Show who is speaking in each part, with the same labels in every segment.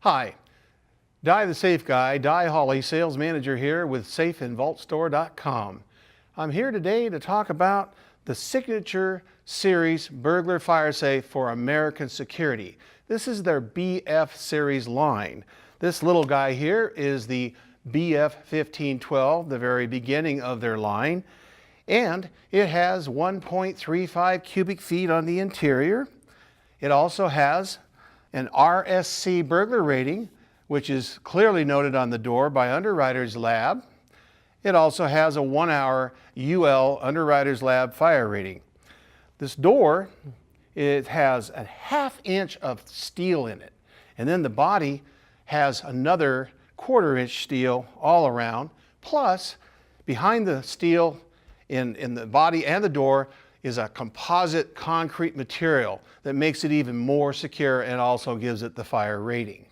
Speaker 1: Hi, Di the Safe Guy, Di Hawley, sales manager here with safeandvaultstore.com. I'm here today to talk about the Signature Series Burglar Fire Safe for American Security. This is their BF series line. This little guy here is the BF1512, the very beginning of their line. And it has 1.35 cubic feet on the interior. It also has an RSC Burglar Rating, which is clearly noted on the door by Underwriters Lab. It also has a 1-hour UL Underwriters Lab fire rating. This door, it has a 1/2 inch of steel in it. And then the body has another 1/4 inch steel all around. Plus, behind the steel in the body and the door is a composite concrete material that makes it even more secure and also gives it the fire rating.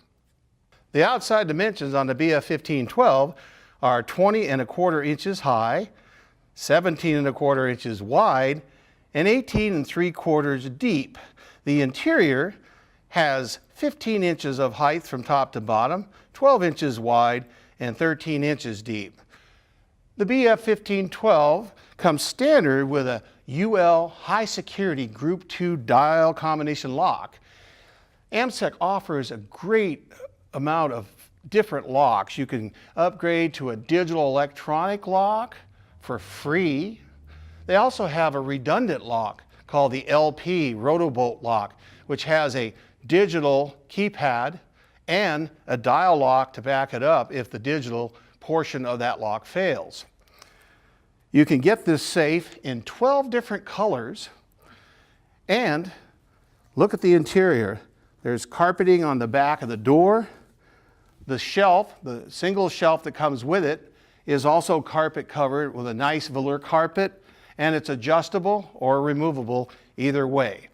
Speaker 1: The outside dimensions on the BF1512 are 20 1/4 inches high, 17 1/4 inches wide, and 18 3/4 deep. The interior has 15 inches of height from top to bottom, 12 inches wide, and 13 inches deep. The BF1512 comes standard with a UL high security Group 2 dial combination lock. AMSEC offers a great amount of different locks. You can upgrade to a digital electronic lock for free. They also have a redundant lock called the LP Rotobolt lock, which has a digital keypad and a dial lock to back it up if the digital portion of that lock fails. You can get this safe in 12 different colors, and look at the interior. There's carpeting on the back of the door. The shelf, the single shelf that comes with it, is also carpet covered with a nice velour carpet, and it's adjustable or removable either way.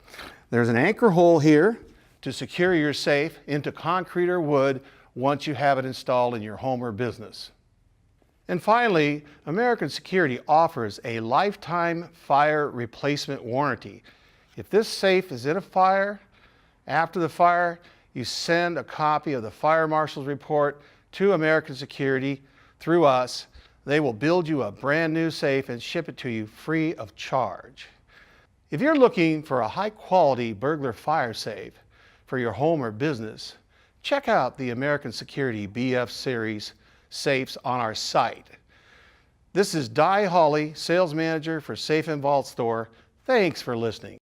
Speaker 1: There's an anchor hole here to secure your safe into concrete or wood once you have it installed in your home or business. And finally, American Security offers a lifetime fire replacement warranty. If this safe is in a fire, after the fire, you send a copy of the fire marshal's report to American Security through us. They will build you a brand new safe and ship it to you free of charge. If you're looking for a high quality burglar fire safe for your home or business, check out the American Security BF series safes on our site. This is Di Hawley, sales manager for Safe and Vault Store. Thanks for listening.